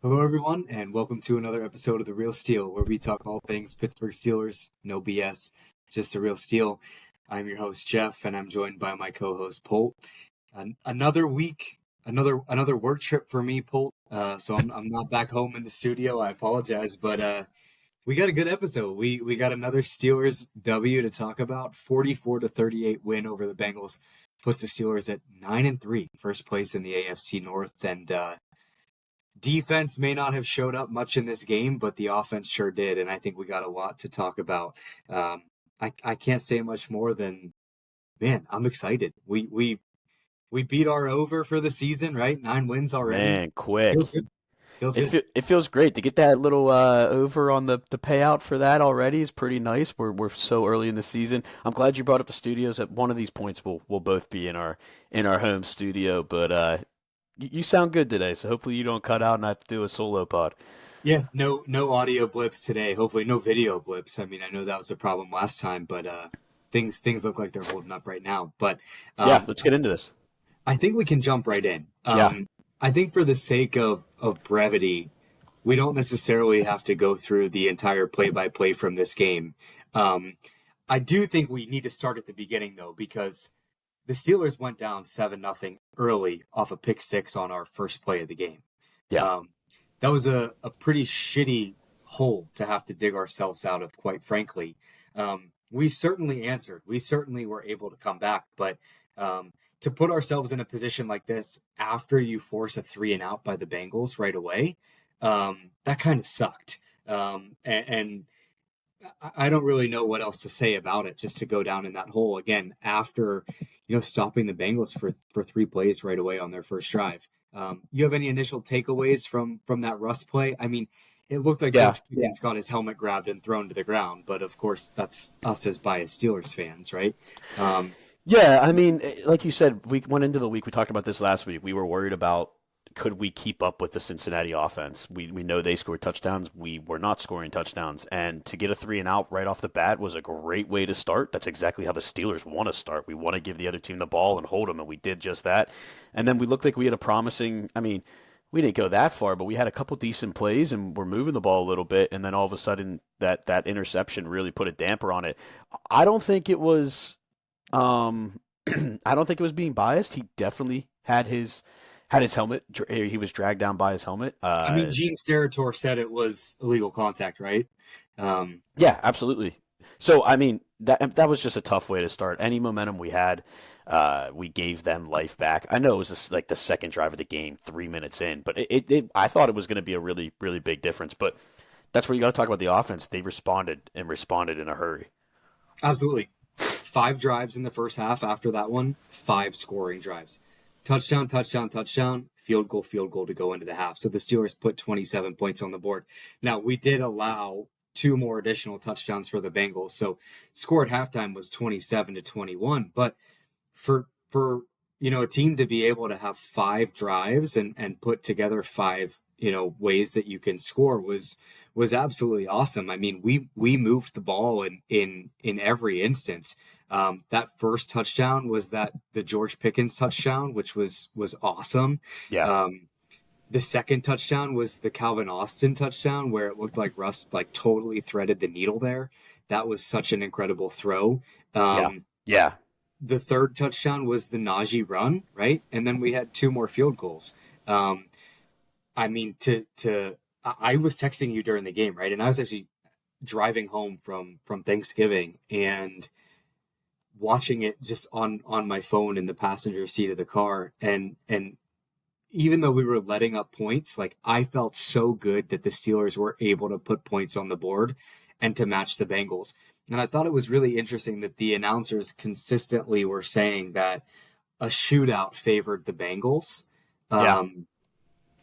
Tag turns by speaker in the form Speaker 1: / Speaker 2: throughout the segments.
Speaker 1: Hello, everyone, and welcome to another episode of The Real Steal, where we talk all things Pittsburgh Steelers, no BS, just a real steal. I'm your host, Jeff, and I'm joined by my co-host, Polt. Another week, another work trip for me, Polt. So I'm not back home in the studio. I apologize, but we got a good episode. We got another Steelers W to talk about. 44-38 win over the Bengals puts the Steelers at 9-3, first place in the AFC North, and defense may not have showed up much in this game, but the offense sure did, and I think we got a lot to talk about. I can't say much more than, man, I'm excited. We beat our over for the season, right? 9 wins already.
Speaker 2: Man, quick.
Speaker 1: Feels good. Feels good.
Speaker 2: It feels great to get that little over on the payout for that already is pretty nice. We're so early in the season. I'm glad you brought up the studios. At one of these points, we'll both be in our home studio. But you sound good today, so hopefully you don't cut out and I have to do a solo pod.
Speaker 1: Yeah, no audio blips today. Hopefully no video blips. I mean, I know that was a problem last time, but things look like they're holding up right now. But
Speaker 2: Yeah,
Speaker 1: um,
Speaker 2: let's get into this.
Speaker 1: I think we can jump right in.
Speaker 2: Yeah,
Speaker 1: I think for the sake of brevity, we don't necessarily have to go through the entire play-by-play from this game. Um, I do think we need to start at the beginning, though, because the Steelers went down 7-0 early off a pick six on our first play of the game.
Speaker 2: yeah,
Speaker 1: Um, that was a pretty shitty hole to have to dig ourselves out of, quite frankly. We certainly answered. We certainly were able to come back, but to put ourselves in a position like this after you force a three and out by the Bengals right away, that kind of sucked. And I don't really know what else to say about it. Just to go down in that hole again after, stopping the Bengals for three plays right away on their first drive. You have any initial takeaways from that Russ play? I mean, it looked like
Speaker 2: yeah.
Speaker 1: George Pickens got his helmet grabbed and thrown to the ground, but of course that's us as biased Steelers fans, right? Um,
Speaker 2: Yeah, I mean, like you said, we went into the week. We talked about this last week. We were worried about could we keep up with the Cincinnati offense. We know they scored touchdowns. We were not scoring touchdowns, and to get a three and out right off the bat was a great way to start. That's exactly how the Steelers want to start. We want to give the other team the ball and hold them, and we did just that. And then we looked like we had a promising. I mean, we didn't go that far, but we had a couple decent plays, and we're moving the ball a little bit. And then all of a sudden, that interception really put a damper on it. I don't think it was. Um, I don't think it was being biased. He definitely had his helmet. He was dragged down by his helmet.
Speaker 1: I mean, Gene Steratore said it was illegal contact, right? Um,
Speaker 2: Yeah, absolutely. So I mean that was just a tough way to start. Any momentum we had, we gave them life back. I know it was just like the second drive of the game, 3 minutes in, but I thought it was going to be a really big difference. But that's where you got to talk about the offense. They responded in a hurry.
Speaker 1: Absolutely. 5 drives in the first half after that one, 5 scoring drives. Touchdown, touchdown, touchdown, field goal to go into the half. So the Steelers put 27 points on the board. Now, we did allow two more additional touchdowns for the Bengals. So score at halftime was 27-21. But for a team to be able to have 5 drives and put together 5 ways that you can score was absolutely awesome. I mean, we moved the ball in every instance. That first touchdown was the George Pickens touchdown, which was awesome.
Speaker 2: Yeah,
Speaker 1: Um, the second touchdown was the Calvin Austin touchdown, where it looked like Russ like totally threaded the needle there. That was such an incredible throw.
Speaker 2: yeah,
Speaker 1: Um,
Speaker 2: yeah.
Speaker 1: the third touchdown was the Najee run, right? And then we had 2 more field goals. Um, I mean, I was texting you during the game, right? And I was actually driving home from Thanksgiving and watching it just on my phone in the passenger seat of the car, and even though we were letting up points, like I felt so good that the Steelers were able to put points on the board and to match the Bengals. And I thought it was really interesting that the announcers consistently were saying that a shootout favored the Bengals.
Speaker 2: Yeah.
Speaker 1: Um,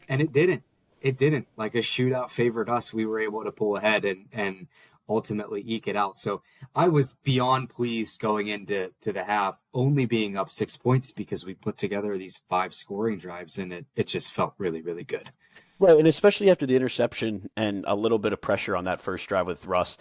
Speaker 1: and it didn't. It didn't. Like a shootout favored us. We were able to pull ahead and ultimately eke it out. So I was beyond pleased going into the half, only being up 6 points because we put together these 5 scoring drives, and it just felt really, really good.
Speaker 2: Right, and especially after the interception and a little bit of pressure on that first drive with Russ,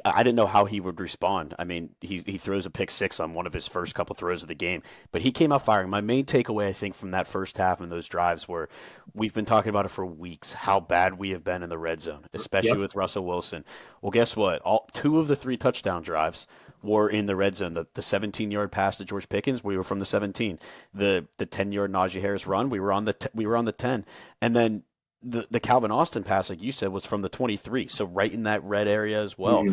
Speaker 2: I didn't know how he would respond. I mean, he throws a pick six on one of his first couple throws of the game, but he came out firing. My main takeaway, I think, from that first half and those drives were we've been talking about it for weeks, how bad we have been in the red zone, especially
Speaker 1: Yep.
Speaker 2: with Russell Wilson. Well, guess what? All two of the three touchdown drives were in the red zone. The 17-yard pass to George Pickens, we were from the 17. The 10-yard Najee Harris run, we were on the 10, and then the Calvin Austin pass, like you said, was from the 23, so right in that red area as well.
Speaker 1: Hmm.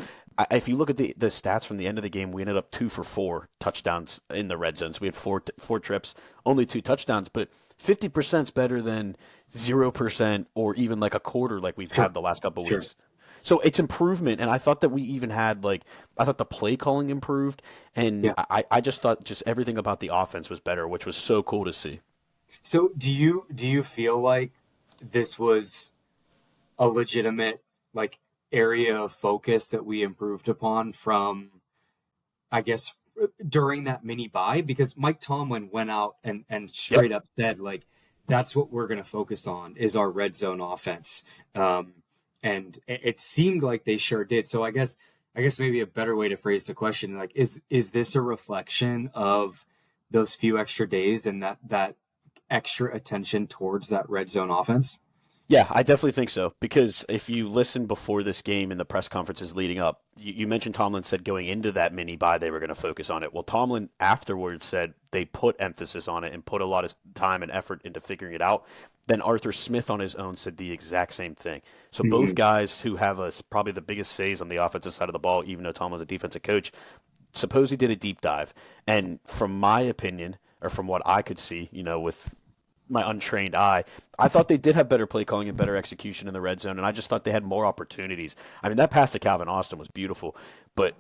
Speaker 2: If you look at the stats from the end of the game, we ended up 2 for 4 touchdowns in the red zone. So we had four trips, only 2 touchdowns, but 50% is better than 0% or even like a quarter like we've
Speaker 1: Sure.
Speaker 2: had the last couple of
Speaker 1: Sure.
Speaker 2: weeks. So it's improvement, and I thought that we even had I thought the play calling improved, and
Speaker 1: Yeah.
Speaker 2: I just thought just everything about the offense was better, which was so cool to see.
Speaker 1: So do you feel like this was a legitimate like area of focus that we improved upon from, I guess, during that mini buy? Because Mike Tomlin went out and
Speaker 2: Yep.
Speaker 1: straight up said like that's what we're going to focus on is our red zone offense. And it seemed like they sure did. So I guess maybe a better way to phrase the question, like, is this a reflection of those few extra days and that extra attention towards that red zone offense?
Speaker 2: Yeah, I definitely think so. Because if you listen before this game in the press conferences leading up, you mentioned Tomlin said going into that mini bye they were going to focus on it. Well, Tomlin afterwards said they put emphasis on it and put a lot of time and effort into figuring it out. Then Arthur Smith on his own said the exact same thing. So both
Speaker 1: Hmm.
Speaker 2: guys who have probably the biggest says on the offensive side of the ball, even though Tomlin's a defensive coach, suppose he did a deep dive. And from my opinion, or from what I could see, with my untrained eye, I thought they did have better play calling and better execution in the red zone, and I just thought they had more opportunities. I mean, that pass to Calvin Austin was beautiful, but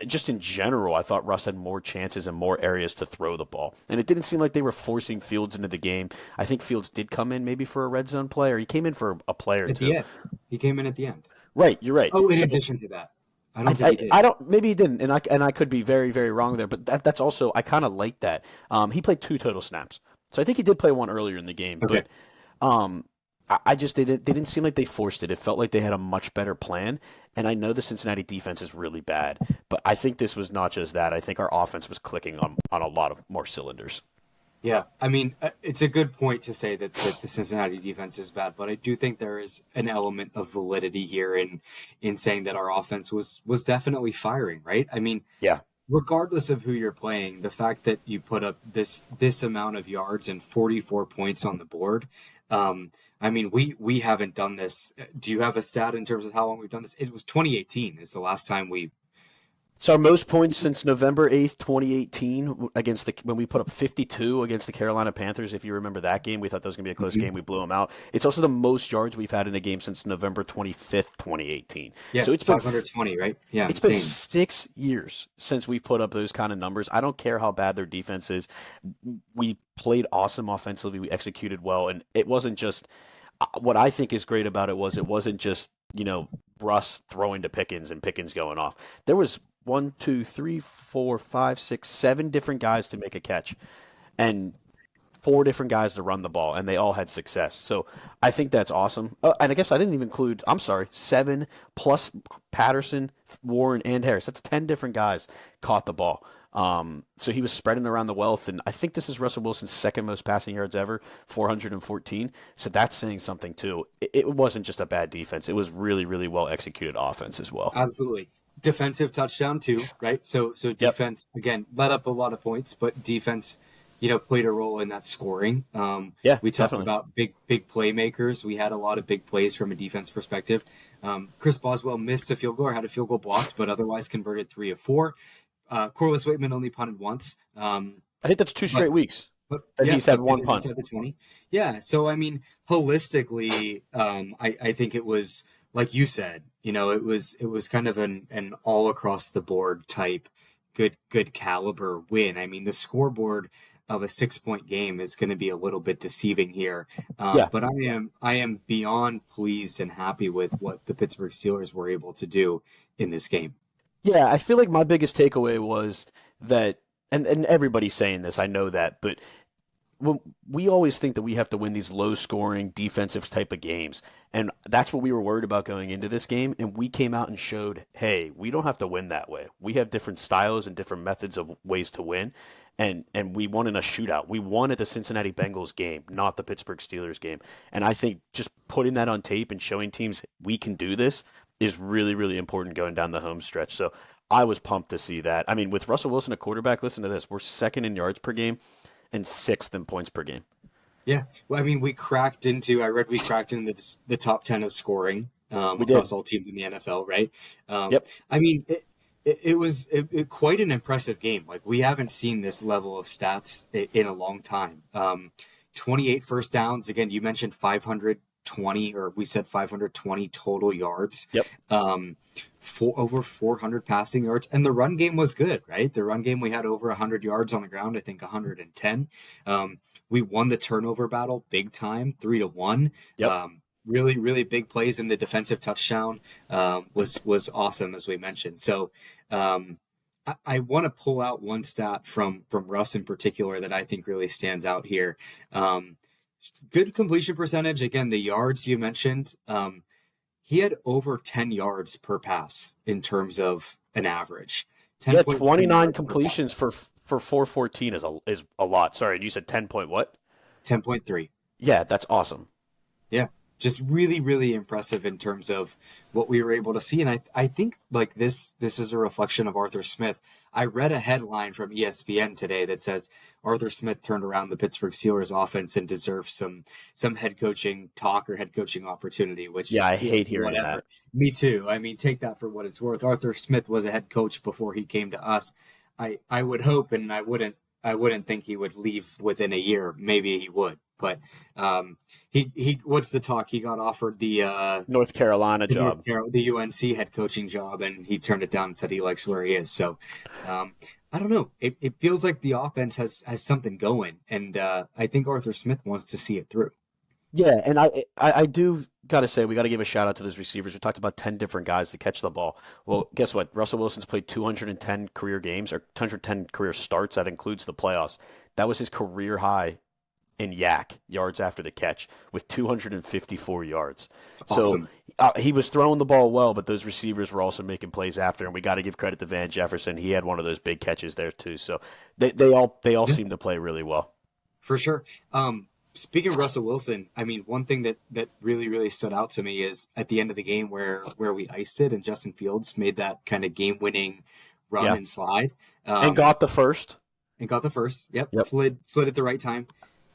Speaker 2: just in general, I thought Russ had more chances and more areas to throw the ball. And it didn't seem like they were forcing Fields into the game. I think Fields did come in maybe for a red zone play, or he came in for a play or
Speaker 1: At the
Speaker 2: two.
Speaker 1: end, he came in at the end.
Speaker 2: Right, you're right.
Speaker 1: Oh, in
Speaker 2: So
Speaker 1: addition to that, I don't think he
Speaker 2: I
Speaker 1: did.
Speaker 2: don't maybe he didn't, and I could be very very wrong there, but that's also I kind of like that. He played 2 total snaps, so I think he did play one earlier in the game,
Speaker 1: Okay.
Speaker 2: but um, I just they didn't seem like they forced it. It felt like they had a much better plan, and I know the Cincinnati defense is really bad, but I think this was not just that. I think our offense was clicking on a lot of more cylinders.
Speaker 1: Yeah, I mean, it's a good point to say that the Cincinnati defense is bad, but I do think there is an element of validity here in saying that our offense was definitely firing, right? I mean,
Speaker 2: Yeah.
Speaker 1: regardless of who you're playing, the fact that you put up this amount of yards and 44 points on the board, um, I mean, we haven't done this. Do you have a stat in terms of how long we've done this? It was 2018 is the last time we.
Speaker 2: It's our most points since November 8th, 2018, against when we put up 52 against the Carolina Panthers. If you remember that game, we thought that was going to be a close game.
Speaker 1: Mhm.
Speaker 2: We blew them out. It's also the most yards we've had in a game since November 25th, 2018.
Speaker 1: Yeah,
Speaker 2: So
Speaker 1: 520, right? Yeah,
Speaker 2: it's been
Speaker 1: insane.
Speaker 2: 6 years since we put up those kind of numbers. I don't care how bad their defense is. We played awesome offensively. We executed well, and it wasn't just what I think is great about it wasn't just Russ throwing to Pickens and Pickens going off. There was one, two, three, four, five, six, 7 different guys to make a catch, and 4 different guys to run the ball, and they all had success. So I think that's awesome. And I guess I didn't even include, I'm sorry, 7 plus Patterson, Warren, and Harris. That's 10 different guys caught the ball. So he was spreading around the wealth, and I think this is Russell Wilson's second most passing yards ever, 414. So that's saying something too. It wasn't just a bad defense; it was really, really well executed offense as well.
Speaker 1: Absolutely. Defensive touchdown too, right? So
Speaker 2: Yep.
Speaker 1: defense again let up a lot of points, but defense, played a role in that scoring.
Speaker 2: Yeah,
Speaker 1: We talk
Speaker 2: definitely.
Speaker 1: about big playmakers. We had a lot of big plays from a defense perspective. Chris Boswell missed a field goal or had a field goal blocked, but otherwise converted 3 of 4. Corliss Waitman only punted once.
Speaker 2: I think that's two
Speaker 1: But
Speaker 2: straight weeks
Speaker 1: but
Speaker 2: that
Speaker 1: yeah,
Speaker 2: he's had
Speaker 1: but
Speaker 2: one
Speaker 1: pitted
Speaker 2: punt.
Speaker 1: inside the 20. Yeah, so I mean, holistically, I think it was like you said. It was kind of an all across the board type good caliber win. I mean, the scoreboard of a 6 point game is going to be a little bit deceiving here,
Speaker 2: Yeah,
Speaker 1: but I am beyond pleased and happy with what the Pittsburgh Steelers were able to do in this game.
Speaker 2: yeah. I feel like my biggest takeaway was that, and everybody's saying this, I know that, but well, we always think that we have to win these low scoring defensive type of games. And that's what we were worried about going into this game. And we came out and showed, hey, we don't have to win that way. We have different styles and different methods of ways to win. And we won in a shootout. We won at the Cincinnati Bengals game, not the Pittsburgh Steelers game. And I think just putting that on tape and showing teams we can do this is really, really important going down the home stretch. So I was pumped to see that. I mean, with Russell Wilson, a quarterback, listen to this. We're second in yards per game and sixth in points per game.
Speaker 1: Yeah, well, I mean, I read we cracked into the top 10 of scoring
Speaker 2: We
Speaker 1: across
Speaker 2: did.
Speaker 1: all teams in the NFL, right?
Speaker 2: Yep.
Speaker 1: I mean, it was quite an impressive game. Like, we haven't seen this level of stats in a long time. 28 first downs. Again, you mentioned 520, or we said 520 total yards.
Speaker 2: Yep.
Speaker 1: Over 400 passing yards, and the run game was good, right? The run game, we had over 100 yards on the ground, I think 110. We won the turnover battle big time, 3-1.
Speaker 2: Yep.
Speaker 1: Really, really big plays in the defensive touchdown was awesome, as we mentioned. So I want to pull out one stat from Russ in particular that I think really stands out here. Good completion percentage. Again, the yards you mentioned. He had over 10 yards per pass in terms of an average.
Speaker 2: Yeah,
Speaker 1: 10.3
Speaker 2: 29
Speaker 1: yards per pass.
Speaker 2: completions for 414 is a lot. Sorry, you said 10 point what?
Speaker 1: 10.3.
Speaker 2: Yeah, that's awesome.
Speaker 1: Yeah. Just really, really impressive in terms of what we were able to see. And I think like this is a reflection of Arthur Smith. I read a headline from ESPN today that says Arthur Smith turned around the Pittsburgh Steelers offense and deserves some head coaching talk or head coaching opportunity, which,
Speaker 2: Yeah, I
Speaker 1: you know,
Speaker 2: hate hearing that.
Speaker 1: whatever. Me too. I mean, take that for what it's worth. Arthur Smith was a head coach before he came to us. I would hope, and I wouldn't think he would leave within a year. Maybe he would, but he what's the talk? He got offered
Speaker 2: North Carolina job.
Speaker 1: the UNC head coaching job, and he turned it down and said he likes where he is. So I don't know. It feels like the offense has something going, and I think Arthur Smith wants to see it through.
Speaker 2: Yeah, and I do got to say we got to give a shout out to those receivers. We talked about 10 different guys to catch the ball. Well, guess what? Russell Wilson's played 210 career games or 210 career starts. That includes the playoffs. That was his career high in yak yards after the catch with 254 yards. So
Speaker 1: Awesome.
Speaker 2: he was throwing the ball well, but those receivers were also making plays after, and we got to give credit to Van Jefferson. He had one of those big catches there too. So they all
Speaker 1: Yeah,
Speaker 2: seem to play really well.
Speaker 1: for sure. Speaking of Russell Wilson, I mean, one thing that really, really stood out to me is at the end of the game where we iced it and Justin Fields made that kind of game-winning run
Speaker 2: Yeah,
Speaker 1: and slide,
Speaker 2: and
Speaker 1: um,
Speaker 2: got the first.
Speaker 1: and got the first. Yep,
Speaker 2: Yep,
Speaker 1: slid at the right time.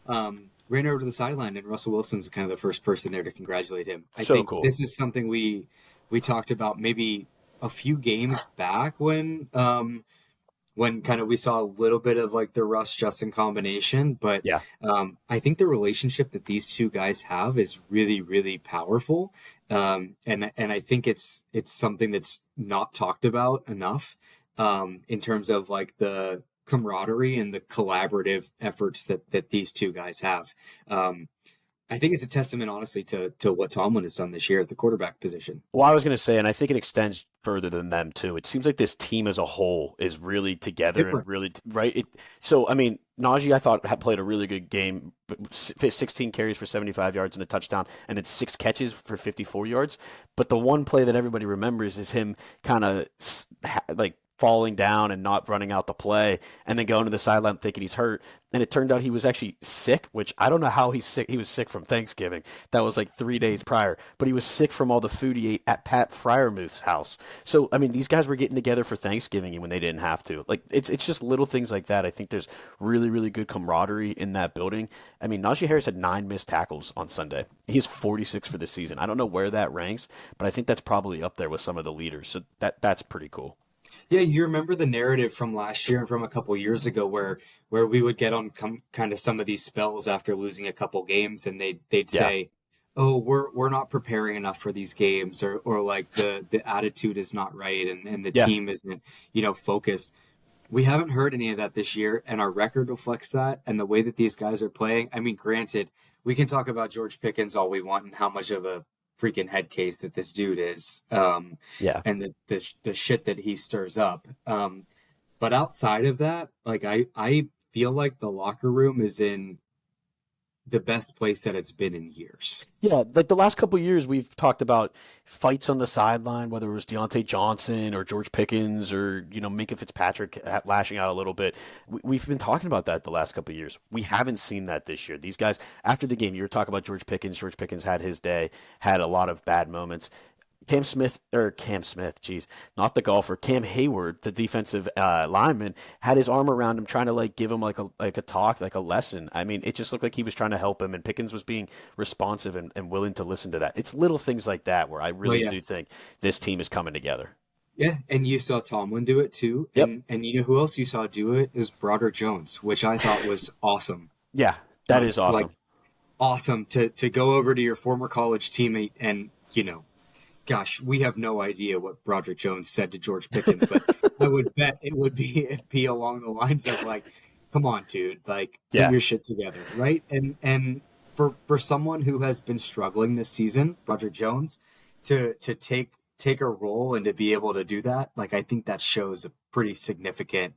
Speaker 1: Ran over to the sideline, and Russell Wilson's kind of the first person there to congratulate him. I
Speaker 2: so
Speaker 1: think
Speaker 2: cool.
Speaker 1: this is something we talked about maybe a few games back when kind of we saw a little bit of like the Russ Justin combination, but
Speaker 2: Yeah.
Speaker 1: I think the relationship that these two guys have is really, really powerful, and I think it's something that's not talked about enough in terms of like the camaraderie and the collaborative efforts that these two guys have. I think it's a testament, honestly, to what Tomlin has done this year at the quarterback position.
Speaker 2: Well, I was going to say, and I think it extends further than them too. It seems like this team as a whole is really together and
Speaker 1: Different.
Speaker 2: really right. So, I mean, Najee, I thought had played a really good game. 16 carries for 75 yards and a touchdown, and then 6 catches for 54 yards. But the one play that everybody remembers is him kind of like falling down and not running out the play, and then going to the sideline thinking he's hurt. And it turned out he was actually sick, which I don't know how he's sick. He was sick from Thanksgiving. That was like 3 days prior. But he was sick from all the food he ate at Pat Fryermuth's house. So, I mean, these guys were getting together for Thanksgiving when they didn't have to. Like, it's just little things like that. I think there's really, really good camaraderie in that building. I mean, Najee Harris had 9 missed tackles on Sunday. He's 46 for the season. I don't know where that ranks, but I think that's probably up there with some of the leaders. So that's pretty cool.
Speaker 1: Yeah, you remember the narrative from last year and from a couple years ago where we would get on kind of some of these spells after losing a couple games, and they'd
Speaker 2: Yeah.
Speaker 1: say, "Oh, we're not preparing enough for these games," or like the attitude is not right, and the
Speaker 2: Yeah.
Speaker 1: team isn't focused. We haven't heard any of that this year, and our record reflects that. And the way that these guys are playing, I mean, granted, we can talk about George Pickens all we want and how much of a freaking head case that this dude is,
Speaker 2: Yeah.
Speaker 1: and the shit that he stirs up. But outside of that, like I feel like the locker room is in the best place that it's been in years.
Speaker 2: Yeah, like the last couple of years, we've talked about fights on the sideline, whether it was Deontay Johnson or George Pickens or Minka Fitzpatrick lashing out a little bit. We've been talking about that the last couple of years. We haven't seen that this year. These guys, after the game, you were talking about George Pickens. George Pickens had his day, had a lot of bad moments. Cam Smith, geez, not the golfer. Cam Hayward, the defensive lineman, had his arm around him, trying to like give him like a talk, like a lesson. I mean, it just looked like he was trying to help him, and Pickens was being responsive and willing to listen to that. It's little things like that where I
Speaker 1: Well,
Speaker 2: really
Speaker 1: yeah.
Speaker 2: do think this team is coming together.
Speaker 1: Yeah, and you saw Tomlin do it too.
Speaker 2: Yep.
Speaker 1: And you know who else you saw do it is Broderick Jones, which I thought was awesome.
Speaker 2: Yeah, that is
Speaker 1: Like
Speaker 2: awesome.
Speaker 1: awesome to go over to your former college teammate and, gosh, we have no idea what Broderick Jones said to George Pickens, but I would bet it'd be along the lines of like, "Come on, dude, like get
Speaker 2: Yeah.
Speaker 1: your shit together," right? And for someone who has been struggling this season, Broderick Jones, to take a role and to be able to do that, like I think that shows a pretty significant,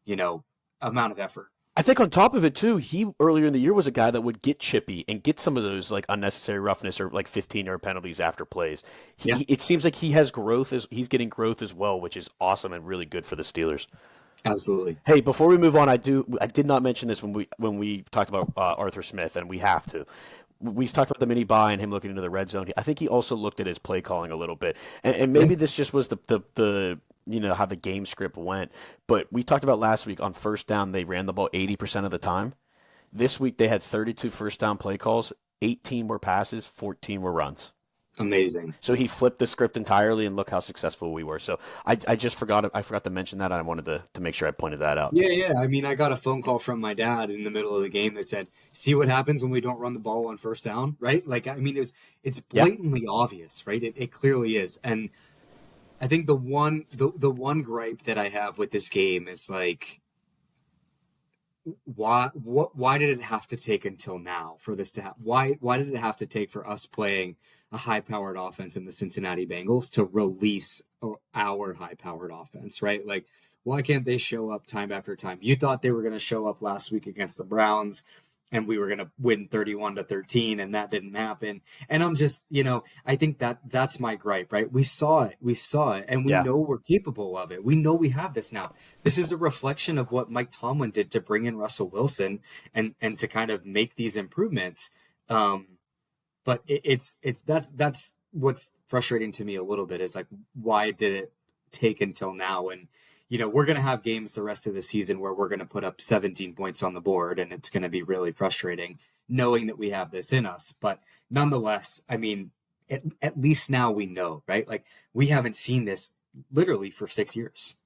Speaker 1: you know, amount of effort.
Speaker 2: I think on top of it too, he earlier in the year was a guy that would get chippy and get some of those like unnecessary roughness or like 15-yard penalties after plays.
Speaker 1: Yeah,
Speaker 2: It seems like he has growth as he's getting growth as well, which is awesome and really good for the Steelers.
Speaker 1: absolutely.
Speaker 2: Hey, before we move on, I did not mention this when we talked about Arthur Smith, and we have to. We talked about the mini buy and him looking into the red zone. I think he also looked at his play calling a little bit, and
Speaker 1: Yeah,
Speaker 2: maybe this just was the how the game script went. But we talked about last week on first down they ran the ball 80% of the time. This week they had 32 first down play calls, 18 were passes, 14 were runs.
Speaker 1: amazing.
Speaker 2: So he flipped the script entirely, and look how successful we were. So I just forgot it. I forgot to mention that. And I wanted to make sure I pointed that out.
Speaker 1: Yeah, yeah. I mean, I got a phone call from my dad in the middle of the game that said, "See what happens when we don't run the ball on first down," right? Like, I mean, it's
Speaker 2: Yeah,
Speaker 1: blatantly obvious, right? It clearly is. And I think the one gripe that I have with this game is like, why did it have to take until now for this to happen? Why did it have to take for us playing a high powered offense in the Cincinnati Bengals to release our high powered offense, right? Like, why can't they show up time after time? You thought they were going to show up last week against the Browns and we were going to win 31-13 and that didn't happen. And I'm just, I think that's my gripe, right? We saw it and we
Speaker 2: yeah.
Speaker 1: know we're capable of it. We know we have this now. This is a reflection of what Mike Tomlin did to bring in Russell Wilson and to kind of make these improvements. But that's what's frustrating to me a little bit is like, why did it take until now? And we're going to have games the rest of the season where we're going to put up 17 points on the board, and it's going to be really frustrating knowing that we have this in us. But nonetheless, I mean, at least now we know, right? Like, we haven't seen this literally for 6 years.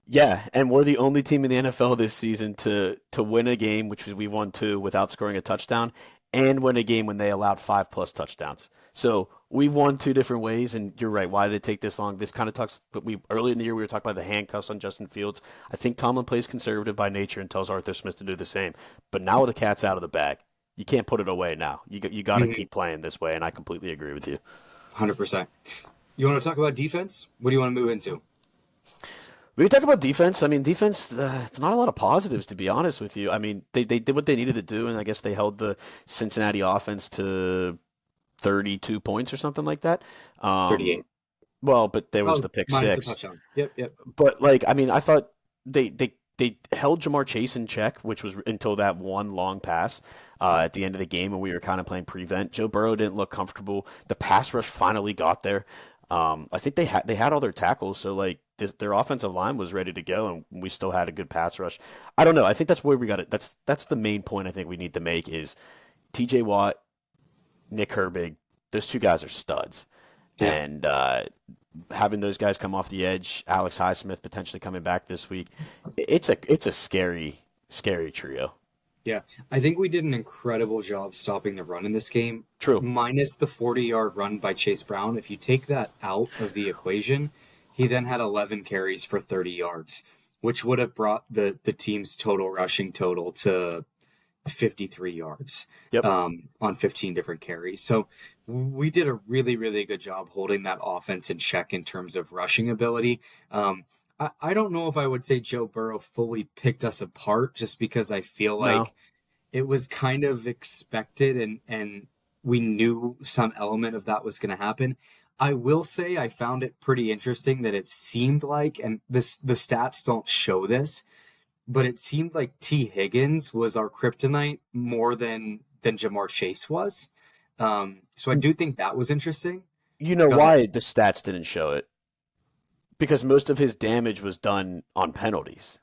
Speaker 2: Yeah, and we're the only team in the NFL this season to win a game, which was we won two without scoring a touchdown, and win a game when they allowed 5+ touchdowns. So we've won two different ways, and you're right. Why did it take this long? This kind of talks. But we early in the year we were talking about the handcuffs on Justin Fields. I think Tomlin plays conservative by nature and tells Arthur Smith to do the same. But now the cat's out of the bag. You can't put it away now. You got to
Speaker 1: Mm-hmm.
Speaker 2: keep playing this way, and I completely agree with you.
Speaker 1: 100%. You want to talk about defense? What do you want to move into?
Speaker 2: We talk about defense. I mean, defense, it's not a lot of positives, to be honest with you. I mean, they did what they needed to do, and I guess they held the Cincinnati offense to 32 points or something like that.
Speaker 1: 38.
Speaker 2: Well, but there was
Speaker 1: Oh,
Speaker 2: the pick
Speaker 1: minus the
Speaker 2: six.
Speaker 1: touchdown. Yep, yep.
Speaker 2: But, like, I mean, I thought they held Jamar Chase in check, which was until that one long pass at the end of the game, and we were kind of playing prevent. Joe Burrow didn't look comfortable. The pass rush finally got there. I think they had all their tackles, so like their offensive line was ready to go, and we still had a good pass rush. I don't know. I think that's where we got it. That's the main point I think we need to make is T.J. Watt, Nick Herbig. Those two guys are studs,
Speaker 1: Yeah.
Speaker 2: and having those guys come off the edge, Alex Highsmith potentially coming back this week. It's a scary trio.
Speaker 1: Yeah, I think we did an incredible job stopping the run in this game.
Speaker 2: True.
Speaker 1: Minus the 40-yard run by Chase Brown. If you take that out of the equation, he then had 11 carries for 30 yards, which would have brought the team's total rushing total to 53 yards
Speaker 2: Yep.
Speaker 1: on 15 different carries. So we did a really, really good job holding that offense in check in terms of rushing ability. I don't know if I would say Joe Burrow fully picked us apart just because I feel
Speaker 2: No.
Speaker 1: like it was kind of expected, and we knew some element of that was going to happen. I will say I found it pretty interesting that it seemed like, and the stats don't show this, but it seemed like T. Higgins was our kryptonite more than Jamar Chase was. So I do think that was interesting.
Speaker 2: You know
Speaker 1: Go ahead.
Speaker 2: why the stats didn't show it? Because most of his damage was done on penalties,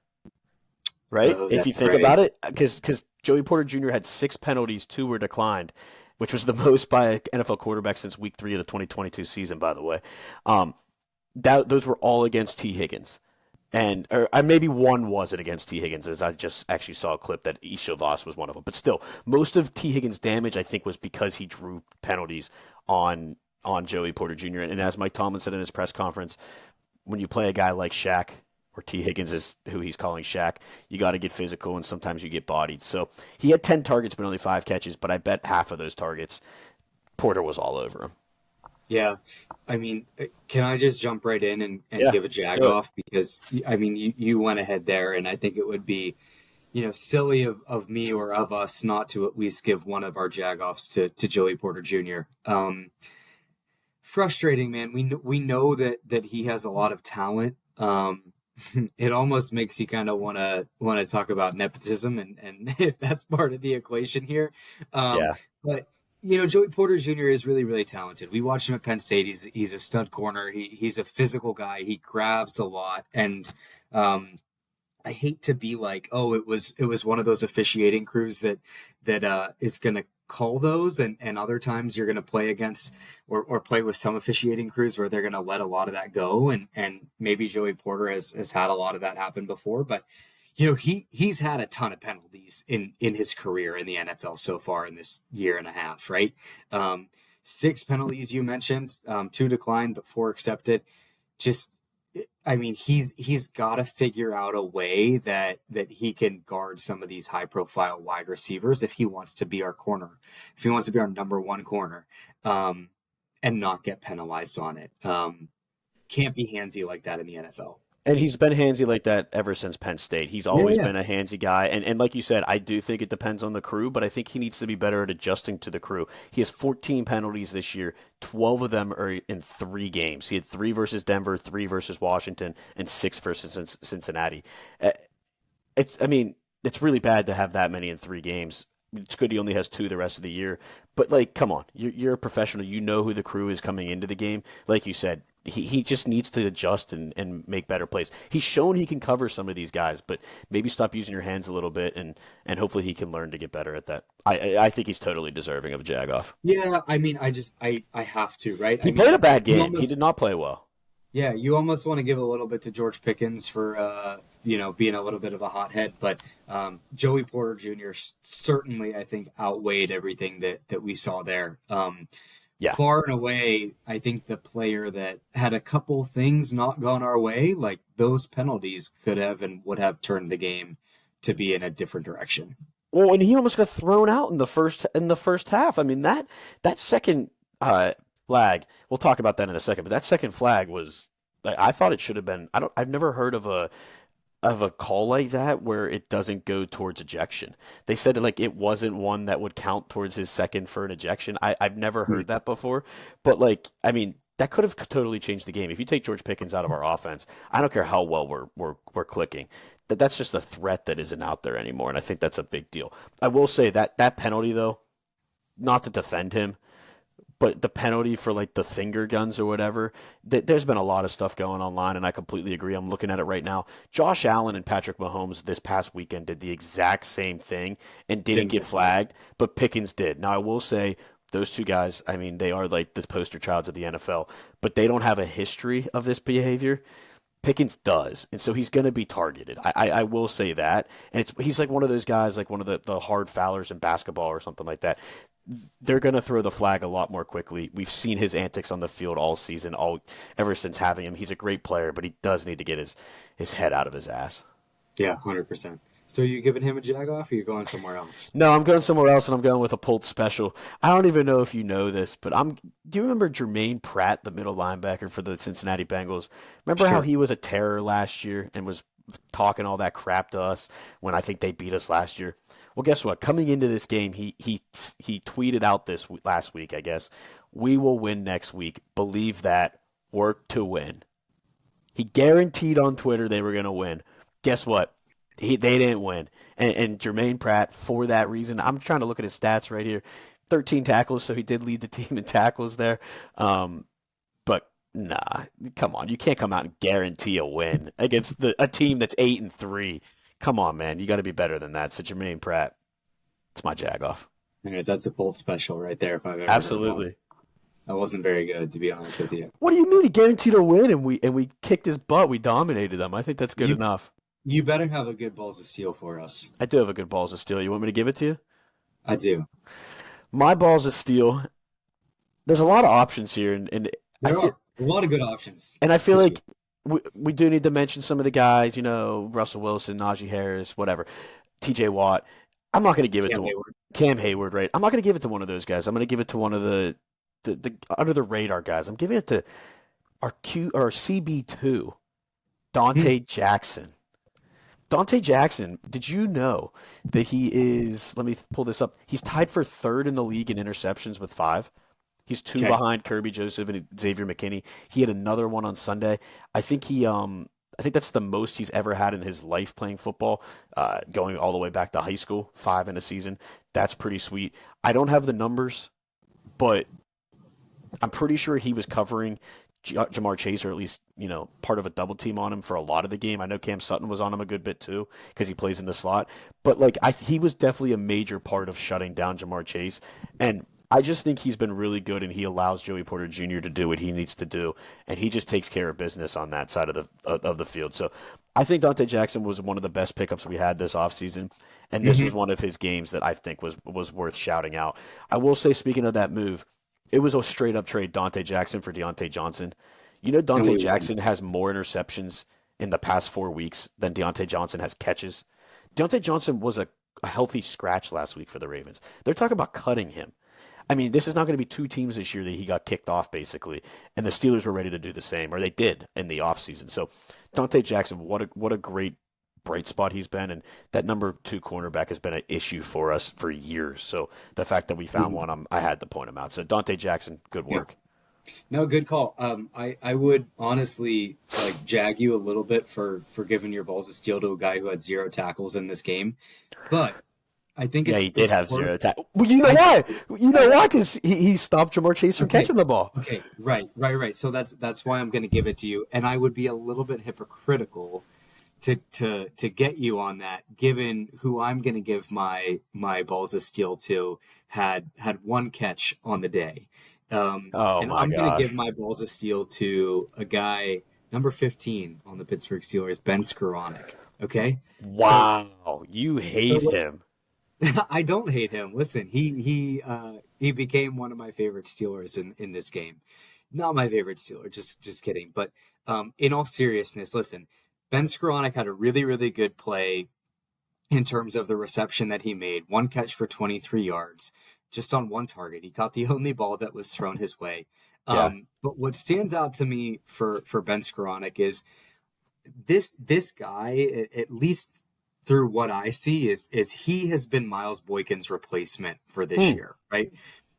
Speaker 2: right?
Speaker 1: Oh,
Speaker 2: If
Speaker 1: that's
Speaker 2: you think
Speaker 1: right.
Speaker 2: about it, because Joey Porter Jr. had 6 penalties, 2 were declined, which was the most by an NFL quarterback since Week 3 of the 2022 season, by the way. Um, those were all against T. Higgins. And or maybe one wasn't against T. Higgins, as I just actually saw a clip that Isha Voss was one of them. But still, most of T. Higgins' damage, I think, was because he drew penalties on Joey Porter Jr. And as Mike Tomlin said in his press conference, when you play a guy like Shaq, or T. Higgins is who he's calling Shaq, you got to get physical, and sometimes you get bodied. So he had 10 targets, but only 5 catches. But I bet half of those targets, Porter was all over him.
Speaker 1: Yeah. I mean, can I just jump right in and
Speaker 2: Yeah,
Speaker 1: give a
Speaker 2: let's
Speaker 1: jag
Speaker 2: do it.
Speaker 1: off? Because, I mean, you went ahead there, and I think it would be, silly of me or of us not to at least give one of our jag offs to Joey Porter Jr. Frustrating, man. We know that he has a lot of talent. It almost makes you kind of want to talk about nepotism and if that's part of the equation here. Um,
Speaker 2: Yeah.
Speaker 1: but Joey Porter Jr. is really really talented. We watched him at Penn State. He's a stud corner. He's a physical guy. He grabs a lot, and I hate to be like, oh, it was one of those officiating crews that is going to call those, and other times you're going to play against or play with some officiating crews where they're going to let a lot of that go, and maybe Joey Porter has had a lot of that happen before, but he's had a ton of penalties in his career in the NFL so far in this year and a half, right? Um, 6 penalties you mentioned, 2 declined but 4 accepted. Just I mean, he's got to figure out a way that he can guard some of these high profile wide receivers if he wants to be our corner, if he wants to be our number one corner, um, and not get penalized on it. Can't be handsy like that in the NFL.
Speaker 2: And he's been handsy like that ever since Penn State. He's
Speaker 1: Yeah,
Speaker 2: always
Speaker 1: yeah,
Speaker 2: been a handsy guy. And like you said, I do think it depends on the crew, but I think he needs to be better at adjusting to the crew. He has 14 penalties this year. 12 of them are in 3 games. He had 3 versus Denver, 3 versus Washington, and 6 versus Cincinnati. Uh, I mean, it's really bad to have that many in 3 games. It's good he only has 2 the rest of the year. But, like, come on. You're a professional. You know who the crew is coming into the game. Like you said, he just needs to adjust and make better plays. He's shown he can cover some of these guys, but maybe stop using your hands a little bit, and hopefully he can learn to get better at that. I think he's totally deserving of a Jagoff.
Speaker 1: yeah. I mean, I have to, right?
Speaker 2: He
Speaker 1: I
Speaker 2: played a
Speaker 1: mean,
Speaker 2: bad
Speaker 1: you
Speaker 2: game. He
Speaker 1: almost
Speaker 2: did not play well.
Speaker 1: Yeah, you almost want to give a little bit to George Pickens for being a little bit of a hothead, but Joey Porter Jr. certainly I think outweighed everything that we saw there.
Speaker 2: Yeah.
Speaker 1: Far and away, I think the player that had a couple things not gone our way, like those penalties, could have and would have turned the game to be in a different direction.
Speaker 2: Well, and he almost got thrown out in the first half. I mean that second uh, flag. We'll talk about that in a second. But that second flag was. I thought it should have been. I've never heard of a call like that where it doesn't go towards ejection. They said like it wasn't one that would count towards his second for an ejection. I've never heard that before. But like I mean. That could have totally changed the game. If you take George Pickens out of our offense, I don't care how well we're clicking. That's just a threat that isn't out there anymore, and I think that's a big deal. I will say that penalty though, not to defend him, but the penalty for like the finger guns or whatever, there's been a lot of stuff going online, and I completely agree. I'm looking at it right now. Josh Allen and Patrick Mahomes this past weekend did the exact same thing and didn't
Speaker 1: Didn't
Speaker 2: get
Speaker 1: get flagged.
Speaker 2: flagged, but Pickens did. Now I will say those 2 guys, I mean, they are like the poster childs of the NFL, but they don't have a history of this behavior. Pickens does, and so he's going to be targeted. I will say that, and he's like one of those guys, like one of the hard foulers in basketball or something like that. They're going to throw the flag a lot more quickly. We've seen his antics on the field all season, all ever since having him. He's a great player, but he does need to get his head out of his ass.
Speaker 1: Yeah, 100%. So you giving him a jag off, or you going somewhere else?
Speaker 2: No, I'm going somewhere else, and I'm going with a Polt special. I don't even know if you know this, but I'm. Do you remember Jermaine Pratt, the middle linebacker for the Cincinnati Bengals? Remember how
Speaker 1: Sure.
Speaker 2: he was a terror last year and was talking all that crap to us when I think they beat us last year? Well, guess what? Coming into this game, he tweeted out this last week, I guess. We will win next week. Believe that. Work to win. He guaranteed on Twitter they were going to win. Guess what? They didn't win. And Jermaine Pratt, for that reason, I'm trying to look at his stats right here. 13 tackles, so he did lead the team in tackles there. But nah, come on. You can't come out and guarantee a win against a team that's 8-3. Come on, man. You got to be better than that. So Jermaine Pratt, it's my jagoff.
Speaker 1: All right, that's a Bolt special right there, if I've ever heard one.
Speaker 2: Absolutely.
Speaker 1: That wasn't very good, to be honest with you.
Speaker 2: What do you mean he guaranteed a win and we kicked his butt? We dominated them. I think that's good enough.
Speaker 1: You better have a good balls of steel for us.
Speaker 2: I do have a good balls of steel. You want me to give it to you?
Speaker 1: I do.
Speaker 2: My balls of steel. There's a lot of options here, and
Speaker 1: There are a lot of good options.
Speaker 2: And I feel like we do need to mention some of the guys. Russell Wilson, Najee Harris, whatever, T.J. Watt. I'm not going to give it to Cam Hayward, right? I'm not going to give it to one of those guys. I'm going to give it to one of the under the radar guys. I'm giving it to our CB2, Dante Jackson. Dante Jackson, did you know that he is, let me pull this up, he's tied for third in the league in interceptions with 5. He's 2 behind Kirby Joseph and Xavier McKinney. He had another one on Sunday. I think that's the most he's ever had in his life playing football, going all the way back to high school, 5 in a season. That's pretty sweet. I don't have the numbers, but I'm pretty sure he was covering Jamar Chase, or at least, part of a double team on him for a lot of the game. I know Cam Sutton was on him a good bit too, because he plays in the slot. But he was definitely a major part of shutting down Jamar Chase. And I just think he's been really good, and he allows Joey Porter Jr. to do what he needs to do, and he just takes care of business on that side of the field. So I think Dante Jackson was one of the best pickups we had this offseason, and this was one of his games that I think was worth shouting out. I will say, speaking of that move, it was a straight-up trade, Dante Jackson for Deontay Johnson. Dante Jackson has more interceptions in the past 4 weeks than Deontay Johnson has catches. Deontay Johnson was a healthy scratch last week for the Ravens. They're talking about cutting him. I mean, this is not going to be 2 teams this year that he got kicked off, basically, and the Steelers were ready to do the same, or they did in the offseason. So Dante Jackson, what a great bright spot he's been, and that number 2 cornerback has been an issue for us for years. So the fact that we found one, I had to point him out. So Dante Jackson, good work.
Speaker 1: Yeah. No, good call. I would honestly jag you a little bit for giving your balls of steel to a guy who had 0 tackles in this game, but I think
Speaker 2: he did have 0 tackles. Well, you know why? Because he stopped Jamar Chase from catching the ball.
Speaker 1: Okay, right. So that's why I'm going to give it to you, and I would be a little bit hypocritical to get you on that, given who I'm going to give my balls of steel to had 1 catch on the day. I'm going to give my balls of steel to a guy, number 15 on the Pittsburgh Steelers, Ben Skoranek. Okay.
Speaker 2: Wow, you hate him.
Speaker 1: I don't hate him. Listen, he became one of my favorite Steelers in this game. Not my favorite Steeler, just kidding. But in all seriousness, listen, Ben Skoranek had a really, really good play in terms of the reception that he made. 1 catch for 23 yards, just on 1 target. He caught the only ball that was thrown his way. But what stands out to me for Ben Skoranek is this guy, at least through what I see, is he has been Miles Boykin's replacement for this year, right?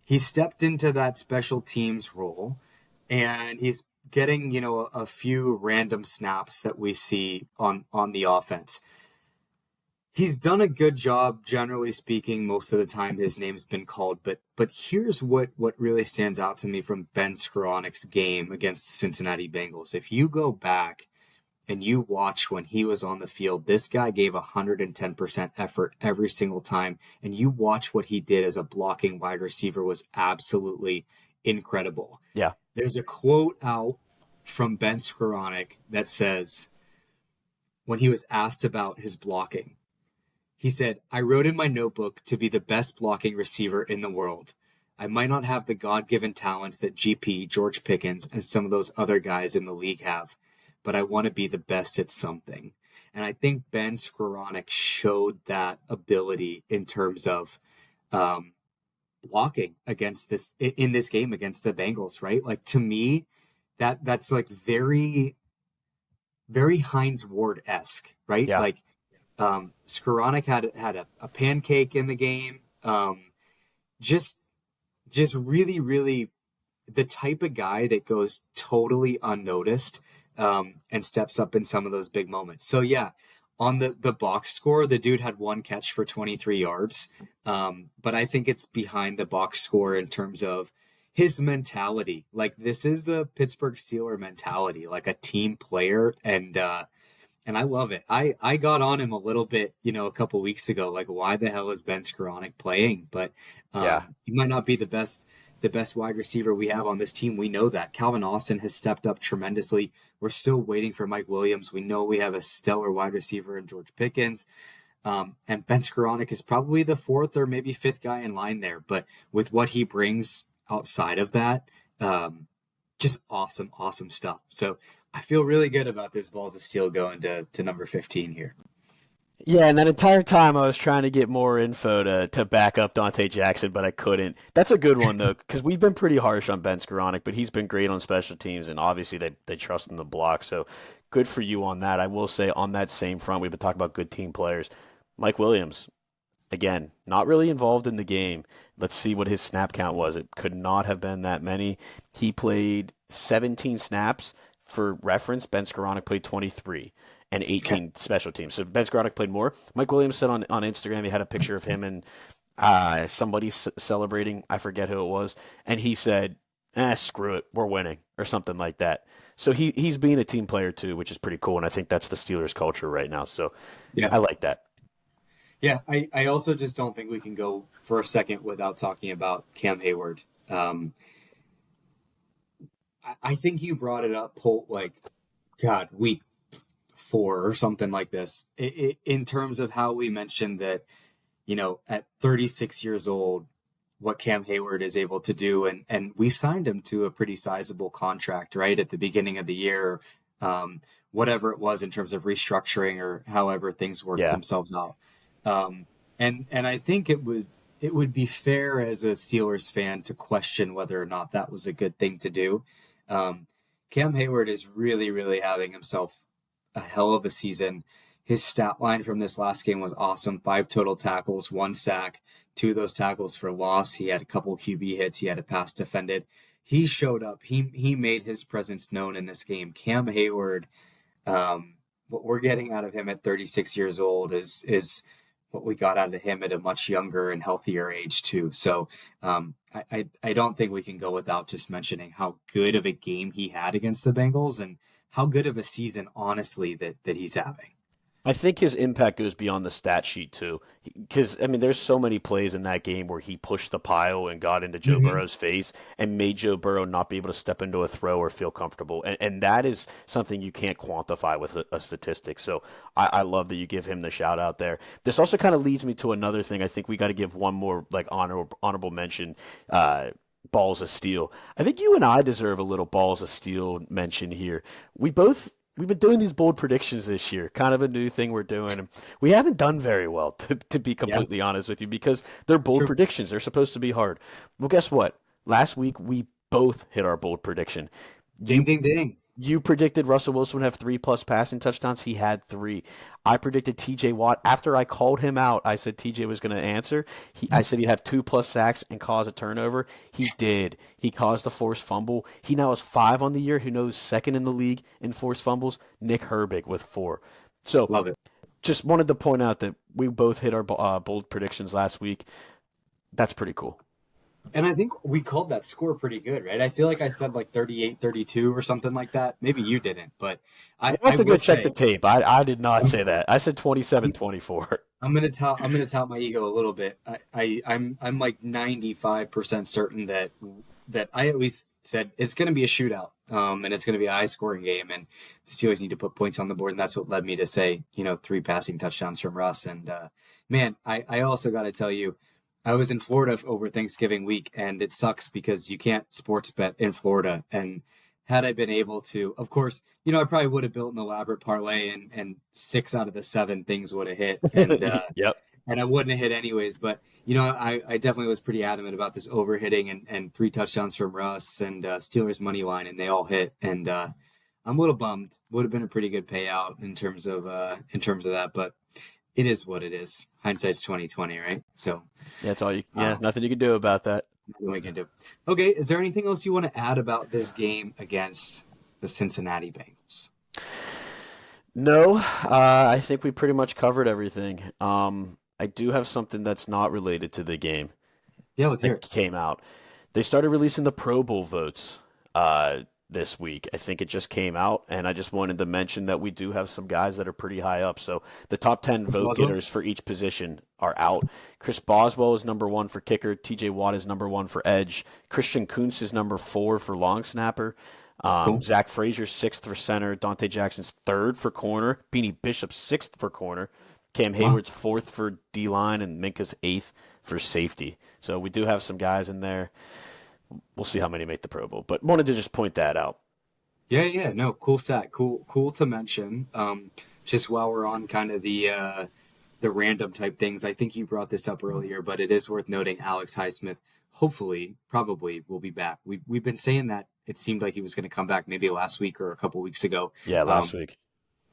Speaker 1: He stepped into that special teams role, and he's getting, a few random snaps that we see on the offense. He's done a good job, generally speaking. Most of the time his name's been called, but here's what really stands out to me from Ben Skoranek's game against the Cincinnati Bengals. If you go back and you watch when he was on the field, this guy gave 110% effort every single time, and you watch what he did as a blocking wide receiver was absolutely incredible.
Speaker 2: Yeah.
Speaker 1: There's a quote out from Ben Skoranek that says, when he was asked about his blocking, he said, "I wrote in my notebook to be the best blocking receiver in the world. I might not have the God-given talents that GP, George Pickens, and some of those other guys in the league have, but I want to be the best at something." And I think Ben Skoranek showed that ability in terms of blocking in this game against the Bengals, right? To me, that's very, very Hines Ward-esque, right?
Speaker 2: Yeah.
Speaker 1: Skoranek had a pancake in the game. Just just really, really the type of guy that goes totally unnoticed and steps up in some of those big moments. So yeah, on the box score, the dude had one catch for 23 yards. But I think it's behind the box score in terms of his mentality. Like this is the Pittsburgh Steeler mentality, like a team player, and I love it. I got on him a little bit, a couple weeks ago, like why the hell is Ben Skoranek playing? But
Speaker 2: Yeah.
Speaker 1: he might not be the best wide receiver we have on this team. We know that. Calvin Austin has stepped up tremendously. We're still waiting for Mike Williams. We know we have a stellar wide receiver in George Pickens. And Ben Skoranek is probably the fourth or maybe fifth guy in line there. But with what he brings outside of that, just awesome, awesome stuff. So I feel really good about this Balls of Steel going to number 15 here.
Speaker 2: Yeah, and that entire time I was trying to get more info to back up Dante Jackson, but I couldn't. That's a good one though, because we've been pretty harsh on Ben Skoranek, but he's been great on special teams, and obviously they trust him to block. So good for you on that. I will say on that same front, we've been talking about good team players. Mike Williams, again, not really involved in the game. Let's see what his snap count was. It could not have been that many. He played 17 snaps. For reference, Ben Skoranek played 23 and 18 special teams. So Ben Skoranek played more. Mike Williams said on Instagram he had a picture of him and somebody celebrating. I forget who it was. And he said, screw it. We're winning or something like that. So he's being a team player too, which is pretty cool. And I think that's the Steelers culture right now. So
Speaker 1: Yeah.
Speaker 2: I like that.
Speaker 1: Yeah, I also just don't think we can go for a second without talking about Cam Hayward. I think you brought it up, Polt, like, God, week 4 or something like this, in terms of how we mentioned that, at 36 years old, what Cam Hayward is able to do. And we signed him to a pretty sizable contract, right, at the beginning of the year, whatever it was in terms of restructuring or however things worked themselves out. And I think it would be fair as a Steelers fan to question whether or not that was a good thing to do. Cam Hayward is really, really having himself a hell of a season. His stat line from this last game was awesome. 5 total tackles, 1 sack, 2 of those tackles for loss. He had a couple QB hits. He had a pass defended. He showed up. He made his presence known in this game. Cam Hayward, what we're getting out of him at 36 years old is what we got out of him at a much younger and healthier age too. So I don't think we can go without just mentioning how good of a game he had against the Bengals and how good of a season, honestly, that he's having.
Speaker 2: I think his impact goes beyond the stat sheet too, because I mean, there's so many plays in that game where he pushed the pile and got into Joe Burrow's face and made Joe Burrow not be able to step into a throw or feel comfortable, and that is something you can't quantify with a statistic. So I love that you give him the shout out there. This also kind of leads me to another thing. I think we got to give one more like honorable mention. Balls of steel. I think you and I deserve a little balls of steel mention here. We've been doing these bold predictions this year, kind of a new thing we're doing. We haven't done very well, to be completely honest with you, because they're bold predictions. They're supposed to be hard. Well, guess what? Last week, we both hit our bold prediction.
Speaker 1: Ding, ding, ding.
Speaker 2: You predicted Russell Wilson would have 3+ passing touchdowns. He had 3. I predicted TJ Watt. After I called him out, I said TJ was going to answer. I said he'd have 2+ sacks and cause a turnover. He did. He caused a forced fumble. He now has 5 on the year. Who knows? Second in the league in forced fumbles. Nick Herbig with 4. So
Speaker 1: love it.
Speaker 2: Just wanted to point out that we both hit our bold predictions last week. That's pretty cool.
Speaker 1: And I think we called that score pretty good, right? I feel like I said like 38-32 or something like that. Maybe you didn't, but
Speaker 2: I have to go check the tape. I did not say that. I said 27-24.
Speaker 1: I'm gonna tout my ego a little bit. I'm like 95% certain that I at least said it's gonna be a shootout, and it's gonna be a high scoring game, and the Steelers need to put points on the board, and that's what led me to say 3 passing touchdowns from Russ. And man, I also got to tell you, I was in Florida over Thanksgiving week, and it sucks because you can't sports bet in Florida. And had I been able to, of course, I probably would have built an elaborate parlay, and 6 out of the 7 things would have hit, and
Speaker 2: yep.
Speaker 1: And I wouldn't have hit anyways. But I definitely was pretty adamant about this overhitting and 3 touchdowns from Russ and Steelers money line, and they all hit. And I'm a little bummed. Would have been a pretty good payout in terms of that, but it is what it is. Hindsight's 2020, right? So,
Speaker 2: Yeah, that's all you. Yeah,
Speaker 1: um,
Speaker 2: nothing you can do about that.
Speaker 1: nothing we can do. Okay, is there anything else you want to add about this game against the Cincinnati Bengals?
Speaker 2: No, I think we pretty much covered everything. I do have something that's not related to the game
Speaker 1: Yeah, let's hear
Speaker 2: that
Speaker 1: it.
Speaker 2: came out. They started releasing the Pro Bowl votes this week. I think it just came out, and I just wanted to mention that we do have some guys that are pretty high up. So the top 10
Speaker 1: Chris
Speaker 2: vote
Speaker 1: Boswell?
Speaker 2: getters for each position are out. Chris Boswell is number one for kicker. TJ Watt is number one for edge. Christian Kuntz is number four for long snapper.
Speaker 1: Cool.
Speaker 2: Zach Frazier's sixth for center. Dante Jackson's third for corner. Beanie Bishop's sixth for corner. Cam
Speaker 1: Wow.
Speaker 2: Hayward's fourth for D line, and Minka's eighth for safety. So we do have some guys in there. We'll see how many make the Pro Bowl, but wanted to just point that out.
Speaker 1: Yeah, yeah, no, cool set. Cool to mention. Just while we're on kind of the random type things, I think you brought this up earlier, but it is worth noting Alex Highsmith hopefully, probably will be back. We've been saying that it seemed like he was going to come back maybe last week or a couple weeks ago.
Speaker 2: Yeah, last
Speaker 1: Um,
Speaker 2: week.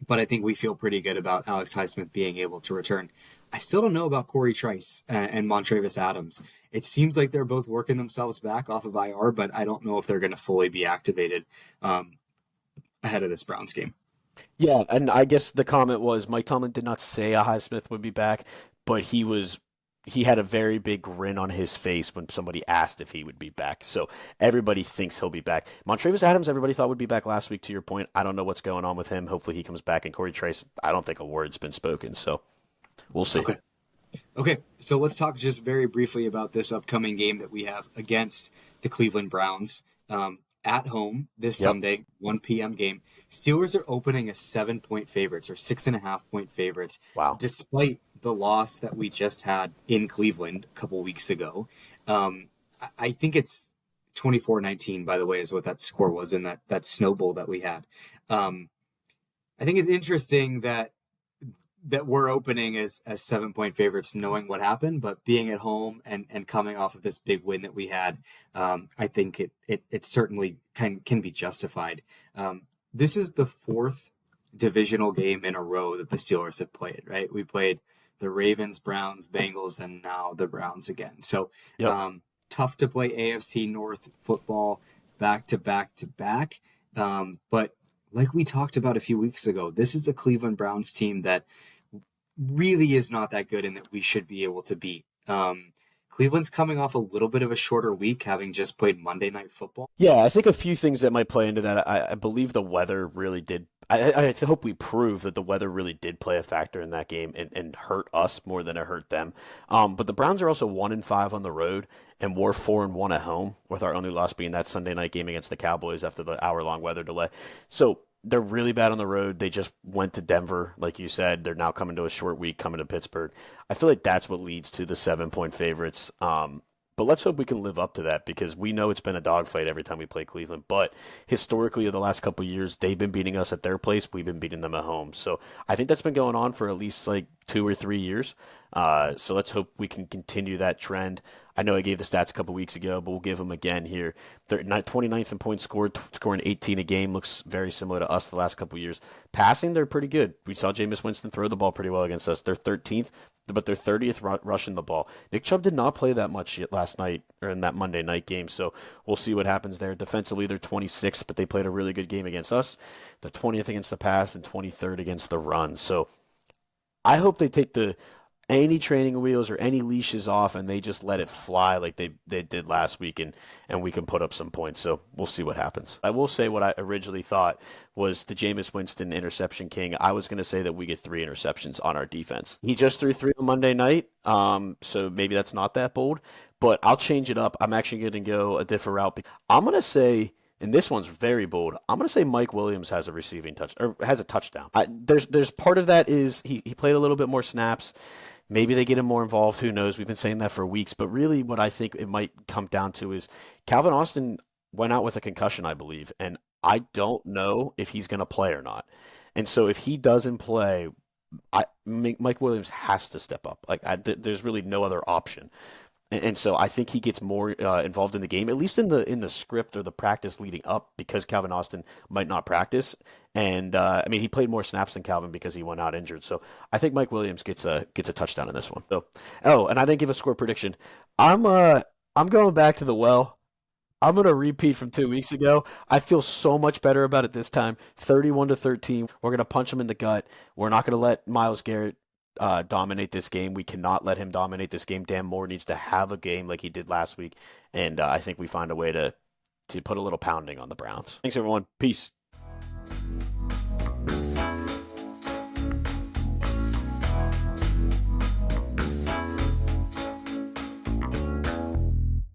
Speaker 1: but I think we feel pretty good about Alex Highsmith being able to return. I still don't know about Corey Trice and Montravis Adams. It seems like they're both working themselves back off of IR, but I don't know if they're going to fully be activated ahead of this Browns game.
Speaker 2: Yeah, and I guess the comment was Mike Tomlin did not say a Highsmith would be back, but he had a very big grin on his face when somebody asked if he would be back. So everybody thinks he'll be back. Montravis Adams, everybody thought would be back last week. To your point, I don't know what's going on with him. Hopefully he comes back. And Corey Trice, I don't think a word's been spoken. So we'll see.
Speaker 1: Okay. Okay, so let's talk just very briefly about this upcoming game that we have against the Cleveland Browns at home this
Speaker 2: Yep.
Speaker 1: Sunday, 1 p.m. game. Steelers are opening as 7 point favorites or 6.5 point favorites,
Speaker 2: Wow.
Speaker 1: despite the loss that we just had in Cleveland a couple weeks ago. I think it's 24-19, by the way, is what that score was in that Snow Bowl that we had. Um, I think it's interesting that we're opening as 7 point favorites, knowing what happened, but being at home and coming off of this big win that we had, I think it certainly can be justified. This is the fourth divisional game in a row that the Steelers have played. Right, we played the Ravens, Browns, Bengals, and now the Browns again. So
Speaker 2: Yep.
Speaker 1: tough to play AFC North football back to back to back. But like we talked about a few weeks ago, this is a Cleveland Browns team that really is not that good and that we should be able to beat. Cleveland's coming off a little bit of a shorter week, having just played Monday Night Football.
Speaker 2: Yeah, I think a few things that might play into that. I believe the weather really did. I hope we prove that the weather really did play a factor in that game and hurt us more than it hurt them. But the Browns are also 1-5 on the road, and we're 4-1 at home, with our only loss being that Sunday night game against the Cowboys after the hour-long weather delay. So they're really bad on the road. They just went to Denver, like you said. They're now coming to a short week, coming to Pittsburgh. I feel like that's what leads to the 7 point favorites. But let's hope we can live up to that, because we know it's been a dogfight every time we play Cleveland. But historically, the last couple of years, they've been beating us at their place. We've been beating them at home. So I think that's been going on for at least like 2 or 3 years. So let's hope we can continue that trend. I know I gave the stats a couple weeks ago, but we'll give them again here. They're 29th in points scored, scoring 18 a game. Looks very similar to us the last couple years. Passing, they're pretty good. We saw Jameis Winston throw the ball pretty well against us. They're 13th, but they're 30th rushing the ball. Nick Chubb did not play that much yet last night or in that Monday night game, so we'll see what happens there. Defensively, they're 26th, but they played a really good game against us. They're 20th against the pass and 23rd against the run. So I hope they take any training wheels or any leashes off and they just let it fly like they did last week, and we can put up some points. So we'll see what happens. I will say what I originally thought was the Jameis Winston interception king. I was going to say that we get 3 interceptions on our defense. He just threw 3 on Monday night, so maybe that's not that bold, but I'll change it up. I'm actually going to go a different route. I'm going to say, and this one's very bold, I'm going to say Mike Williams has a receiving touch or has a touchdown. There's part of that is he played a little bit more snaps. Maybe they get him more involved. Who knows? We've been saying that for weeks. But really what I think it might come down to is Calvin Austin went out with a concussion, I believe. And I don't know if he's going to play or not. And so if he doesn't play, Mike Williams has to step up. Like there's really no other option. And so I think he gets more involved in the game, at least in the script or the practice leading up, because Calvin Austin might not practice. And I mean, he played more snaps than Calvin because he went out injured. So I think Mike Williams gets a touchdown in this one. So, oh, and I didn't give a score prediction. I'm uh I'm going back to the well. I'm gonna repeat from 2 weeks ago. I feel so much better about it this time. 31-13. We're gonna punch him in the gut. We're not gonna let Myles Garrett dominate this game. We cannot let him dominate this game. Dan Moore needs to have a game like he did last week, and I think we find a way to put a little pounding on the Browns. Thanks, everyone. Peace.